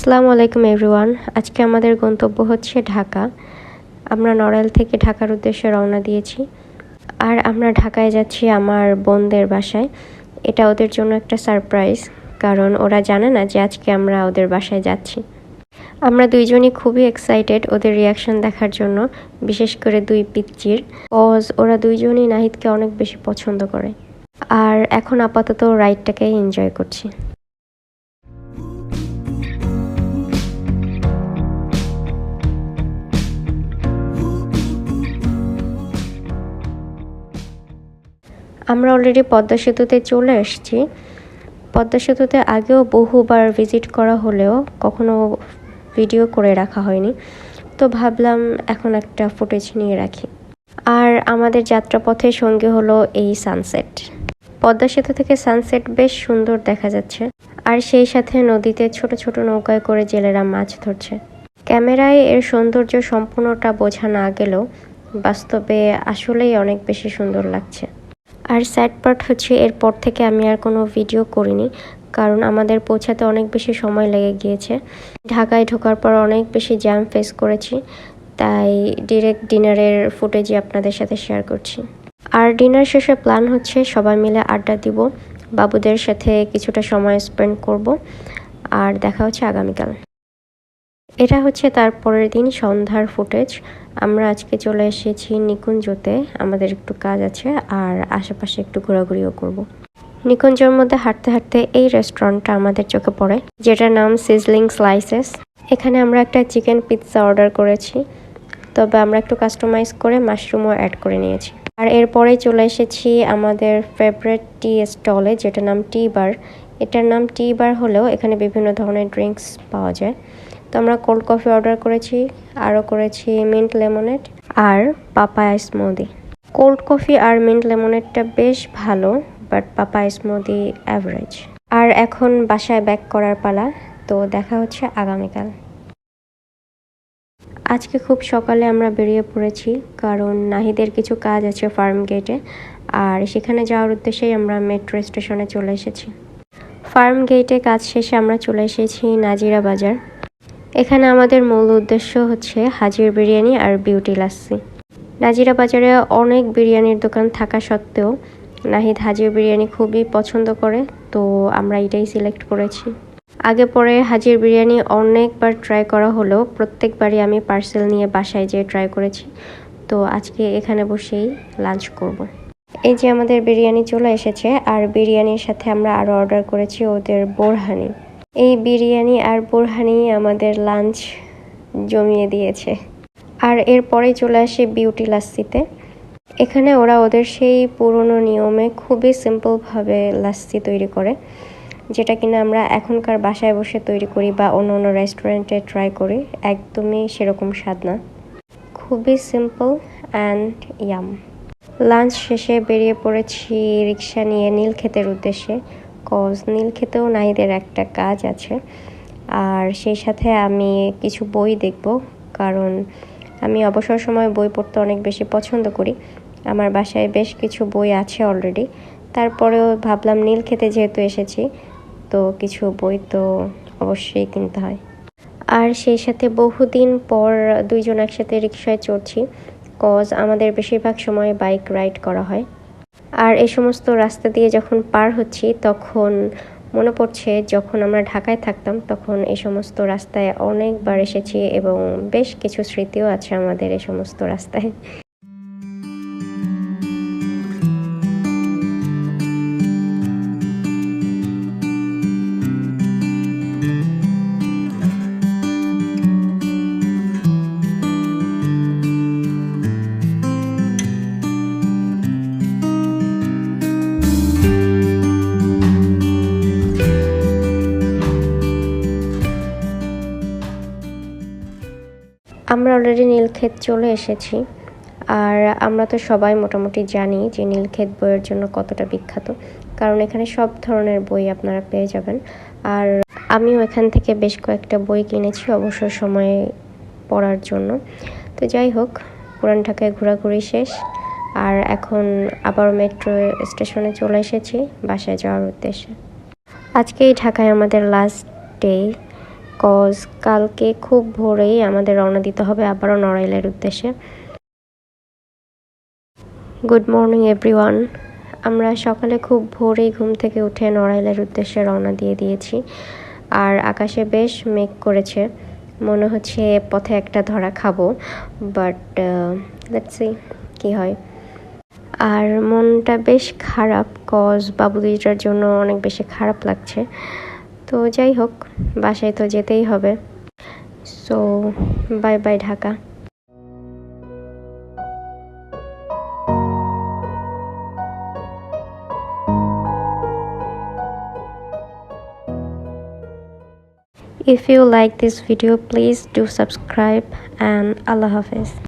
আসসালামু আলাইকুম এভরিওয়ান। আজকে আমাদের গন্তব্য হচ্ছে ঢাকা। আমরা নড়াইল থেকে ঢাকার উদ্দেশ্যে রওনা দিয়েছি। আর আমরা ঢাকায় যাচ্ছি আমার বোনদের বাসায়। এটা ওদের জন্য একটা সারপ্রাইজ, কারণ ওরা জানে না যে আজকে আমরা ওদের বাসায় যাচ্ছি। আমরা দুইজনই খুবই এক্সাইটেড ওদের রিয়াকশন দেখার জন্য, বিশেষ করে দুই পিচ্চির। ওরা দুইজনই নাহিদকে অনেক বেশি পছন্দ করে। আর এখন আপাতত রাইডটাকেই এনজয় করছি। আমরা অলরেডি পদ্মা সেতুতে চলে এসেছি। পদ্মা সেতুতে আগেও বহুবার ভিজিট করা হলেও কখনো ভিডিও করে রাখা হয়নি, তো ভাবলাম এখন একটা ফুটেজ নিয়ে রাখি। আর আমাদের যাত্রাপথের সঙ্গে হলো এই সানসেট। পদ্মা সেতু থেকে সানসেট বেশ সুন্দর দেখা যাচ্ছে, আর সেই সাথে নদীতে ছোট ছোট নৌকায় করে জেলেরা মাছ ধরছে। ক্যামেরায় এর সৌন্দর্য সম্পূর্ণটা বোঝা না গেলেও বাস্তবে আসলেই অনেক বেশি সুন্দর লাগছে। আর স্যাড পার্ট হচ্ছে এরপর থেকে আমি আর কোনো ভিডিও করিনি, কারণ আমাদের পৌঁছাতে অনেক বেশি সময় লেগে গিয়েছে। ঢাকায় ঢোকার পর অনেক বেশি জ্যাম ফেস করেছি, তাই ডিরেক্ট ডিনারের ফুটেজই আপনাদের সাথে শেয়ার করছি। আর ডিনার শেষে প্ল্যান হচ্ছে সবাই মিলে আড্ডা দিব, বাবুদের সাথে কিছুটা সময় স্পেন্ড করব, আর দেখা হচ্ছে আগামীকাল। এটা হচ্ছে তার পরের দিন সন্ধ্যার ফুটেজ। আমরা আজকে চলে এসেছি নিকুঞ্জতে, আমাদের একটু কাজ আছে আর আশেপাশে একটু ঘোরাঘুরিও করব। নিকুঞ্জের মধ্যে হাঁটতে হাঁটতে এই রেস্টুরেন্টটা আমাদের চোখে পড়ে, যেটার নাম সিজলিং স্লাইসেস। এখানে আমরা একটা চিকেন পিৎজা অর্ডার করেছি, তবে আমরা একটু কাস্টমাইজ করে মাশরুমও অ্যাড করে নিয়েছি। আর এরপরেই চলে এসেছি আমাদের ফেভারিট টি স্টলে, যেটার নাম টি বার। এটার নাম টি বার হলেও এখানে বিভিন্ন ধরনের ড্রিঙ্কস পাওয়া যায়। তো আমরা কোল্ড কফি অর্ডার করেছি, আরও করেছি মিন্ট লেমনেড আর পাপায়া স্মুদি। কোল্ড কফি আর মিন্ট লেমনেডটা বেশ ভালো, বাট পাপায়া স্মুদি অ্যাভারেজ। আর এখন বাসায় ব্যাক করার পালা, তো দেখা হচ্ছে আগামীকাল। আজকে খুব সকালে আমরা বেরিয়ে পড়েছি, কারণ নাহিদের কিছু কাজ আছে ফার্ম গেটে, আর সেখানে যাওয়ার উদ্দেশ্যেই আমরা মেট্রো স্টেশনে চলে এসেছি। ফার্ম গেটে কাজ শেষে আমরা চলে এসেছি নাজিরা বাজার। এখানে আমাদের মূল উদ্দেশ্য হচ্ছে হাজির বিরিয়ানি আর বিউটি লাস্সি। নাজিরা বাজারে অনেক বিরিয়ানির দোকান থাকা সত্ত্বেও নাহিদ হাজির বিরিয়ানি খুবই পছন্দ করে, তো আমরা এটাই সিলেক্ট করেছি। আগে পরে হাজির বিরিয়ানি অনেকবার ট্রাই করা হলেও প্রত্যেকবারই আমি পার্সেল নিয়ে বাসায় যেয়ে ট্রাই করেছি, তো আজকে এখানে বসেই লাঞ্চ করব। এই যে আমাদের বিরিয়ানি চলে এসেছে, আর বিরিয়ানির সাথে আমরা আরও অর্ডার করেছি ওদের বোরহানি। এই বিরিয়ানি আর বোরহানি আমাদের লাঞ্চ জমিয়ে দিয়েছে। আর এরপরেই চলে আসে বিউটি লাস্সিতে। এখানে ওরা ওদের সেই পুরনো নিয়মে খুবই সিম্পলভাবে লাস্সি তৈরি করে, যেটা কিনা আমরা এখনকার বাসায় বসে তৈরি করি বা অন্য অন্য রেস্টুরেন্টে ট্রাই করি, একদমই সেরকম স্বাদ না। খুবই সিম্পল অ্যান্ড ইয়াম। লাঞ্চ শেষে বেরিয়ে পড়েছি রিক্সা নিয়ে নীলক্ষেতের উদ্দেশ্যে, কজ নীলক্ষেতেও নাহিদের একটা কাজ আছে। আর সেই সাথে আমি কিছু বই দেখব, কারণ আমি অবসর সময় বই পড়তে অনেক বেশি পছন্দ করি। আমার বাসায় বেশ কিছু বই আছে অলরেডি, তারপরেও ভাবলাম নীলক্ষেতে যেহেতু এসেছি, তো কিছু বই তো অবশ্যই কিনতে হয়। আর সেই সাথে বহুদিন পর দুইজন একসাথে রিক্সায় চড়ছি, কজ আমাদের বেশিরভাগ সময় বাইক রাইড করা হয়। আর এই সমস্ত রাস্তা দিয়ে যখন পার হচ্ছি তখন মনে পড়ছে যখন আমরা ঢাকায় থাকতাম তখন এই সমস্ত রাস্তায় অনেকবার এসেছি, এবং বেশ কিছু স্মৃতিও আছে আমাদের এই সমস্ত রাস্তায়। আমরা অলরেডি নীলক্ষেত চলে এসেছি। আর আমরা তো সবাই মোটামুটি জানি যে নীলক্ষেত বইয়ের জন্য কতটা বিখ্যাত, কারণ এখানে সব ধরনের বই আপনারা পেয়ে যাবেন। আর আমিও এখান থেকে বেশ কয়েকটা বই কিনেছি অবসর সময়ে পড়ার জন্য। তো যাই হোক, পুরান ঢাকায় ঘোরাঘুরি শেষ, আর এখন আবার মেট্রো স্টেশনে চলে এসেছি বাসায় যাওয়ার উদ্দেশ্যে। আজকেই ঢাকায় আমাদের লাস্ট ডে, কজ কালকে খুব ভোরেই আমাদের রওনা দিতে হবে আবারও নড়াইলের উদ্দেশ্যে। Good morning everyone. আমরা সকালে খুব ভোরেই ঘুম থেকে উঠে নড়াইলের উদ্দেশ্যে রওনা দিয়ে দিয়েছি। আর আকাশে বেশ মেঘ করেছে, মনে হচ্ছে পথে একটা ধরা খাবো, বাট লেটস সি কী হয়। আর মনটা বেশ খারাপ, কজ বাবু দুইটার জন্য অনেক বেশি খারাপ লাগছে। তো যাই হোক, বাসায় তো যেতেই হবে। So bye bye Dhaka. If you like this video, please do subscribe and Allah Hafiz.